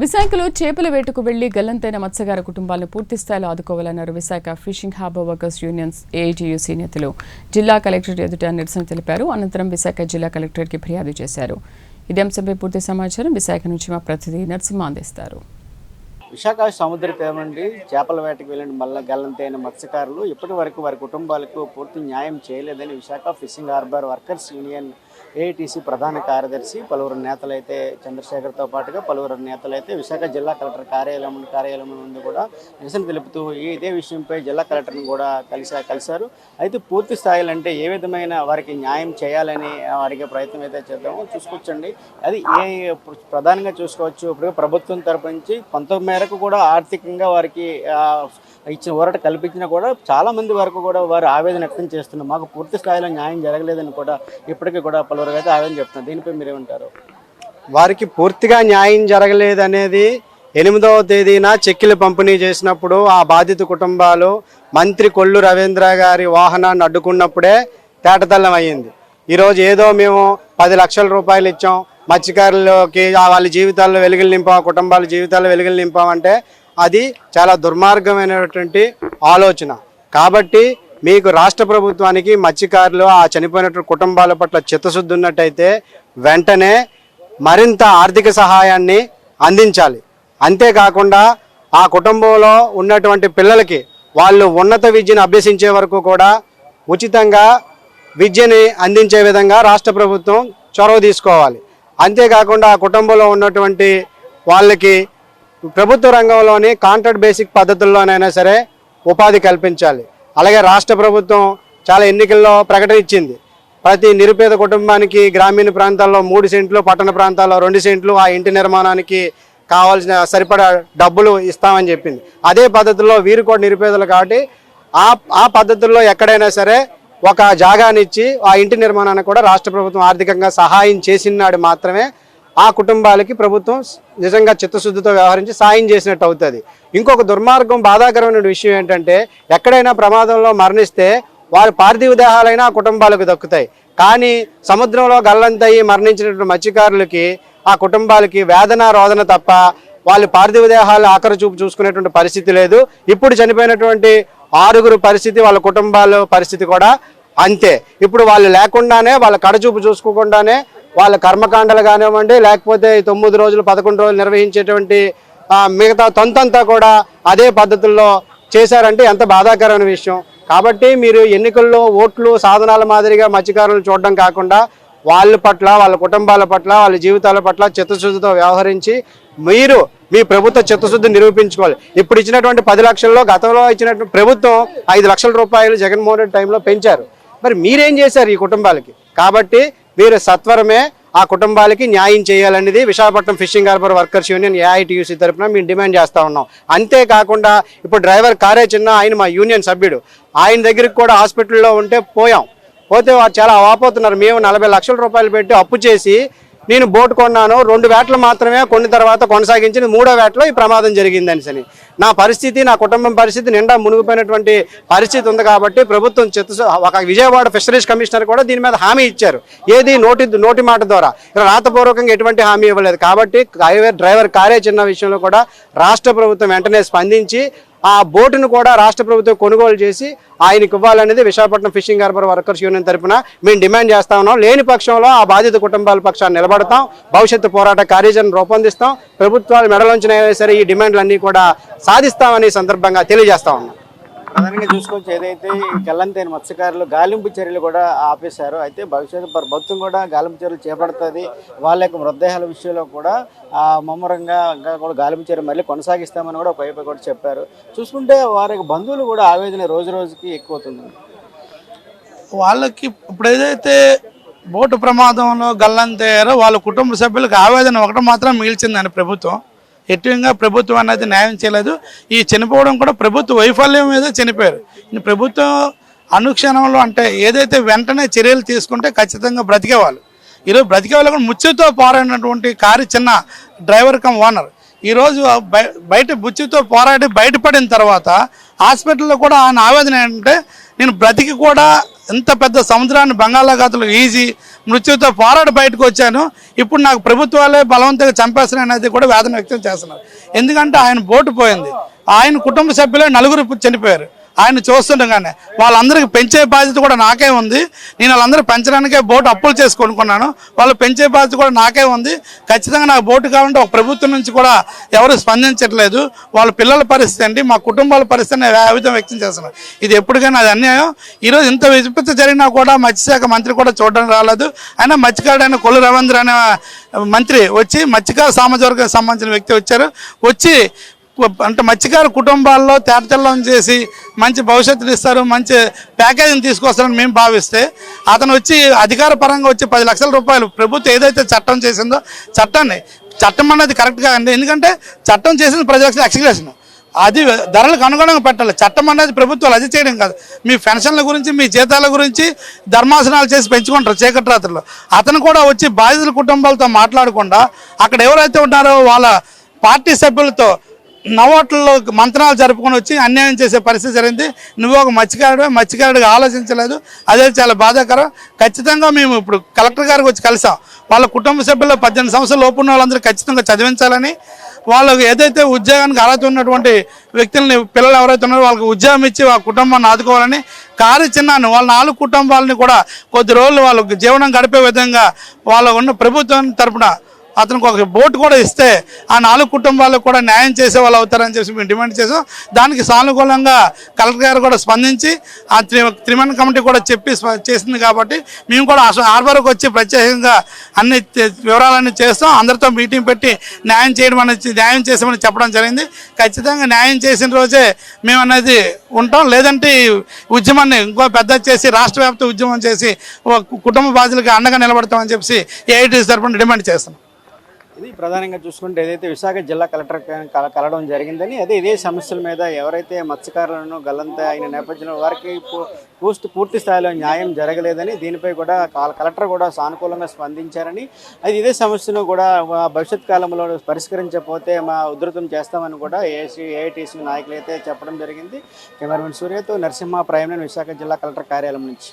విశాఖలో చేపల వేటకు వెళ్లి గల్లంతైన మత్స్యకార కుటుంబాలను పూర్తి స్థాయిలో ఆదుకోవాలన్నారు Visakha fishing harbour workers unions AITUC నేతలు. జిల్లా కలెక్టరేట్ ఎదుట నిరసన తెలిపారు. అనంతరం విశాఖ జిల్లా కలెక్టరేట్కి ఫిర్యాదు చేశారు. ఇదే అంశంపై పూర్తి సమాచారం విశాఖ నుంచి మా ప్రతినిధి నరసింహ అందిస్తారు. విశాఖ సముద్ర తీరం నుండి చేపల వేటకు వెళ్ళిన మళ్ళీ గల్లంతైన మత్స్యకారులు ఇప్పటి వరకు వారి కుటుంబాలకు పూర్తి న్యాయం చేయలేదని Visakha fishing harbour workers union AITC ప్రధాన కార్యదర్శి పలువురు నేతలైతే చంద్రశేఖర్తో పాటుగా పలువురు నేతలైతే విశాఖ జిల్లా కలెక్టర్ కార్యాలయం నుండి కూడా నిరసన తెలుపుతూ ఇదే విషయంపై జిల్లా కలెక్టర్ని కూడా కలిశారు. అయితే పూర్తి స్థాయిలో అంటే ఏ విధమైన వారికి న్యాయం చేయాలని అడిగే ప్రయత్నం అయితే చేద్దాము. చూసుకోవచ్చండి, అది ప్రధానంగా చూసుకోవచ్చు. ఇప్పుడు ప్రభుత్వం తరపు నుంచి కొంత మేరకు కూడా ఆర్థికంగా వారికి ఇచ్చిన ఊరట కల్పించినా కూడా చాలా మంది వరకు కూడా వారు ఆవేదన వ్యక్తం చేస్తున్నారు. మాకు పూర్తి స్థాయిలో న్యాయం జరగలేదని కూడా ఇప్పటికీ కూడా పలువురు అయితే ఆవేదన చెప్తున్నారు. దీనిపై మీరేమంటారు? వారికి పూర్తిగా న్యాయం జరగలేదనేది 8వ తేదీన చెక్కులు పంపిణీ చేసినప్పుడు ఆ బాధిత కుటుంబాలు మంత్రి కొల్లు రవీంద్ర గారి వాహనాన్ని అడ్డుకున్నప్పుడే తేటతెల్లం అయ్యింది. ఈరోజు ఏదో మేము 10 లక్షల రూపాయలు ఇచ్చాం, మత్స్యకారులకి వాళ్ళ జీవితాల్లో వెలుగులు నింపాం, కుటుంబాల జీవితాల్లో వెలుగులు నింపామంటే అది చాలా దుర్మార్గమైనటువంటి ఆలోచన. కాబట్టి మీకు రాష్ట్ర ప్రభుత్వానికి మత్స్యకారులు ఆ చనిపోయినటువంటి కుటుంబాల పట్ల చిత్తశుద్ధి ఉన్నట్టయితే వెంటనే మరింత ఆర్థిక సహాయాన్ని అందించాలి. అంతేకాకుండా ఆ కుటుంబంలో ఉన్నటువంటి పిల్లలకి వాళ్ళు ఉన్నత విద్యను అభ్యసించే వరకు కూడా ఉచితంగా విద్యని అందించే విధంగా రాష్ట్ర ప్రభుత్వం చొరవ తీసుకోవాలి. అంతేకాకుండా ఆ కుటుంబంలో ఉన్నటువంటి వాళ్ళకి ప్రభుత్వ రంగంలోని కాంట్రాక్ట్ బేసిక్ పద్ధతుల్లోనైనా సరే ఉపాధి కల్పించాలి. అలాగే రాష్ట్ర ప్రభుత్వం చాలా ఎన్నికల్లో ప్రకటన ఇచ్చింది. ప్రతి నిరుపేద కుటుంబానికి గ్రామీణ ప్రాంతాల్లో 3 సెంట్లు, పట్టణ ప్రాంతాల్లో 2 సెంట్లు ఆ ఇంటి నిర్మాణానికి కావాల్సిన సరిపడా డబ్బులు ఇస్తామని చెప్పింది. అదే పద్ధతుల్లో వీరు కూడా నిరుపేదలు కాబట్టి ఆ పద్ధతుల్లో ఎక్కడైనా సరే ఒక జాగానిచ్చి ఆ ఇంటి నిర్మాణానికి కూడా రాష్ట్ర ప్రభుత్వం ఆర్థికంగా సహాయం చేసినాడు మాత్రమే ఆ కుటుంబాలకి ప్రభుత్వం నిజంగా చిత్తశుద్ధితో వ్యవహరించి సాయం చేసినట్టు అవుతుంది. ఇంకొక దుర్మార్గం, బాధాకరమైన విషయం ఏంటంటే ఎక్కడైనా ప్రమాదంలో మరణిస్తే వారి పార్థివ దేహాలైనా ఆ కుటుంబాలకు దక్కుతాయి. కానీ సముద్రంలో గల్లంతయ్యి మరణించినటువంటి మత్స్యకారులకి ఆ కుటుంబాలకి వేదన రోదన తప్ప వాళ్ళ పార్థివ దేహాలు ఆఖరి చూపు చూసుకునేటువంటి పరిస్థితి లేదు. ఇప్పుడు చనిపోయినటువంటి 6 పరిస్థితి, వాళ్ళ కుటుంబాల పరిస్థితి కూడా అంతే. ఇప్పుడు వాళ్ళు లేకుండానే వాళ్ళ కడచూపు చూసుకోకుండానే వాళ్ళ కర్మకాండలు కానివ్వండి, లేకపోతే 9 రోజులు 11 రోజులు నిర్వహించేటువంటి మిగతా తొంతంతా కూడా అదే పద్ధతుల్లో చేశారంటే ఎంత బాధాకరమైన విషయం. కాబట్టి మీరు ఎన్నికల్లో ఓట్లు సాధనాల మాదిరిగా మత్స్యకారులను చూడడం కాకుండా వాళ్ళ పట్ల, వాళ్ళ కుటుంబాల పట్ల, వాళ్ళ జీవితాల పట్ల చిత్తశుద్ధితో వ్యవహరించి మీరు మీ ప్రభుత్వ చిత్తశుద్ధి నిరూపించుకోవాలి. ఇప్పుడు ఇచ్చినటువంటి 10 లక్షల్లో గతంలో ఇచ్చినటువంటి ప్రభుత్వం 5 లక్షల రూపాయలు జగన్మోహన్ రెడ్డి టైంలో పెంచారు. మరి మీరేం చేశారు ఈ కుటుంబాలకి? కాబట్టి మీరు సత్వరమే ఆ కుటుంబాలకి న్యాయం చేయాలనేది Visakhapatnam fishing harbour workers union AITUC తరఫున మేము డిమాండ్ చేస్తూ ఉన్నాం. అంతేకాకుండా ఇప్పుడు డ్రైవర్ కారే చిన్న ఆయన మా యూనియన్ సభ్యుడు, ఆయన దగ్గరికి కూడా హాస్పిటల్లో పోతే వారు చాలా అవాపోతున్నారు. మేము 40 లక్షల రూపాయలు పెట్టి అప్పు చేసి నేను బోట్ కొన్నాను, 2 వేటలు మాత్రమే కొన్ని తర్వాత కొనసాగించిన 3వ వేటలో ఈ ప్రమాదం జరిగిందని నా పరిస్థితి, నా కుటుంబం పరిస్థితి నిండా మునిగిపోయినటువంటి పరిస్థితి ఉంది. కాబట్టి ప్రభుత్వం ఒక విజయవాడ ఫిషరీస్ కమిషనర్ కూడా దీని మీద హామీ ఇచ్చారు. ఏది నోటి మాట ద్వారా, రాతపూర్వకంగా ఎటువంటి హామీ ఇవ్వలేదు. కాబట్టి డ్రైవర్ కారే చిన్న విషయంలో కూడా రాష్ట్ర ప్రభుత్వం వెంటనే స్పందించి ఆ బోటును కూడా రాష్ట్ర ప్రభుత్వం కొనుగోలు చేసి ఆయనకు ఇవ్వాలనేది Visakhapatnam fishing harbour workers union తరఫున మేము డిమాండ్ చేస్తా ఉన్నాం. లేని పక్షంలో ఆ బాధిత కుటుంబాల పక్షాన్ని నిలబడతాం, భవిష్యత్తు పోరాట కార్యాచరణ రూపొందిస్తాం, ప్రభుత్వాలు మెడలోంచినైనా సరే ఈ డిమాండ్లన్నీ కూడా సాధిస్తామని సందర్భంగా తెలియజేస్తా ఉన్నాం. ప్రధానంగా చూసుకోవచ్చు, ఏదైతే గల్లంతైన మత్స్యకారులు గాలింపు చర్యలు కూడా ఆపేశారు. అయితే భవిష్యత్తు ప్రభుత్వం కూడా గాలింపు చర్యలు చేపడుతుంది. వాళ్ళ యొక్క మృతదేహాల విషయంలో కూడా ముమ్మరంగా ఇంకా కూడా గాలింపు చర్యలు మళ్ళీ కొనసాగిస్తామని కూడా పైపై కూడా చెప్పారు. చూసుకుంటే వారి బంధువులు కూడా ఆవేదన రోజు రోజుకి ఎక్కువ అవుతుంది. వాళ్ళకి ఇప్పుడు ఏదైతే బోటు ప్రమాదంలో గల్లంతయ్యారో వాళ్ళ కుటుంబ సభ్యులకు ఆవేదన ఒకటి మాత్రం మిగిల్చిందని ప్రభుత్వం ఎట్టిగా ప్రభుత్వం అనేది న్యాయం చేయలేదు. ఈ చనిపోవడం కూడా ప్రభుత్వ వైఫల్యం మీద చనిపోయారు. ప్రభుత్వం అనుక్షణంలో అంటే ఏదైతే వెంటనే చర్యలు తీసుకుంటే ఖచ్చితంగా బ్రతికేవాళ్ళు. ఈరోజు బ్రతికేవాళ్ళు కూడా ముచ్చుతో పారైనటువంటి కారు చిన్న డ్రైవర్ కమ్ ఓనర్ ఈరోజు బయట బుచ్చితో పోరాడి బయటపడిన తర్వాత హాస్పిటల్లో కూడా ఆయన ఆవేదన ఏంటంటే, నేను బ్రతికి కూడా ఇంత పెద్ద సముద్రాన్ని బంగాళాఖాతంలో ఈజీ మృత్యుతో పోరాడి బయటకు వచ్చాను, ఇప్పుడు నాకు ప్రభుత్వాలే బలవంతంగా చంపేస్తున్నాయి అనేది కూడా వేదన వ్యక్తం చేస్తున్నారు. ఎందుకంటే ఆయన బోటు పోయింది, ఆయన కుటుంబ సభ్యులే 4 చనిపోయారు. ఆయన చూస్తుండగానే వాళ్ళందరికీ పెంచే బాధ్యత కూడా నాకే ఉంది. నేను వాళ్ళందరూ పెంచడానికే బోటు అప్పులు చేసి కొనుక్కున్నాను, వాళ్ళు పెంచే బాధ్యత కూడా నాకే ఉంది. ఖచ్చితంగా నాకు బోటు కావాలంటే ఒక ప్రభుత్వం నుంచి కూడా ఎవరు స్పందించట్లేదు. వాళ్ళ పిల్లల పరిస్థితి అండి, మా కుటుంబాల పరిస్థితిని ఆవేదన వ్యక్తం చేస్తున్నారు. ఇది ఎప్పటికైనా అది అన్యాయం. ఈరోజు ఇంత విపత్తు జరిగినా కూడా మత్స్యశాఖ మంత్రి కూడా చూడడానికి రాలేదు. అయినా మత్స్యకారుడైన కొల్లు రవీంద్ర అనే మంత్రి వచ్చి మత్స్యకార సామాజిక వర్గానికి సంబంధించిన వ్యక్తి వచ్చారు. వచ్చి అంటే మత్స్యకార కుటుంబాల్లో తేటతెల్లం చేసి మంచి భవిష్యత్తుని ఇస్తారు, మంచి ప్యాకేజీని తీసుకొస్తారని మేము భావిస్తే, అతను వచ్చి అధికార పరంగా వచ్చి 10 లక్షల రూపాయలు ప్రభుత్వం ఏదైతే చట్టం చేసిందో చట్టం అనేది కరెక్ట్గా అండి. ఎందుకంటే చట్టం చేసింది ప్రజలకు ఎక్స్గ్రేషన్, అది ధరలకు అనుగుణంగా పెట్టాలి. చట్టం అనేది ప్రభుత్వాలు అది చేయడం కాదు. మీ పెన్షన్ల గురించి, మీ జీతాల గురించి ధర్మాసనాలు చేసి పెంచుకుంటారు చీకటి రాత్రులు. అతను కూడా వచ్చి బాధితుల కుటుంబాలతో మాట్లాడకుండా అక్కడ ఎవరైతే ఉన్నారో వాళ్ళ పార్టీ సభ్యులతో నోట్లలో మంత్రాలు జరుపుకొని వచ్చి అన్యాయం చేసే పరిస్థితి జరిగింది. నువ్వు ఒక మత్స్యకారుడిగా ఆలోచించలేదు, అదే చాలా బాధాకరం. ఖచ్చితంగా మేము ఇప్పుడు కలెక్టర్ గారికి వచ్చి కలిసాం. వాళ్ళ కుటుంబ సభ్యుల్లో 18 సంవత్సరాలు లోపు ఉన్న వాళ్ళందరూ ఖచ్చితంగా చదివించాలని, వాళ్ళకు ఏదైతే ఉద్యోగానికి అర్హత ఉన్నటువంటి వ్యక్తులని, పిల్లలు ఎవరైతే ఉన్నారో వాళ్ళకి ఉద్యోగం ఇచ్చి వాళ్ళ కుటుంబాన్ని ఆదుకోవాలని, చిన్నాను వాళ్ళ 4 కుటుంబాలని కూడా కొద్ది రోజులు వాళ్ళకు జీవనం గడిపే విధంగా వాళ్ళ ఉన్న ప్రభుత్వం తరపున అతనికి ఒక బోటు కూడా ఇస్తే ఆ 4 కుటుంబాలకు కూడా న్యాయం చేసే వాళ్ళు అవుతారని చెప్పి మేము డిమాండ్ చేసాం. దానికి సానుకూలంగా కలెక్టర్ గారు కూడా స్పందించి ఆ త్రిమన్ కమిటీ కూడా చేసింది. కాబట్టి మేము కూడా హార్బర్కి వచ్చి ప్రత్యేకంగా అన్ని వివరాలన్నీ చేస్తాం. అందరితో మీటింగ్ పెట్టి న్యాయం చేసామని చెప్పడం జరిగింది. ఖచ్చితంగా న్యాయం చేసిన రోజే మేము అనేది ఉంటాం, లేదంటే ఉద్యమాన్ని ఇంకో పెద్ద చేసి రాష్ట్ర వ్యాప్త ఉద్యమం చేసి కుటుంబ బాధ్యులకు అండగా నిలబడతామని చెప్పి ఏఐటీసీ తరఫున డిమాండ్ చేస్తాం. ఇది ప్రధానంగా చూసుకుంటే ఏదైతే విశాఖ జిల్లా కలెక్టర్ కలవడం జరిగిందని, ఇదే సమస్యల మీద ఎవరైతే మత్స్యకారులను గల్లంత అయిన నేపథ్యంలో వారికి పూర్తి స్థాయిలో న్యాయం జరగలేదని, దీనిపై కూడా కలెక్టర్ కూడా సానుకూలంగా స్పందించారని, ఇదే సమస్యను కూడా భవిష్యత్ కాలంలో పరిష్కరించకపోతే ఉధృతం చేస్తామని కూడా ఏఐటీసీ నాయకులు అయితే చెప్పడం జరిగింది. కెమెరామెన్ సూర్యతో నరసింహ, ప్రైమ్ లైన్, విశాఖ జిల్లా కలెక్టర్ కార్యాలయం నుంచి.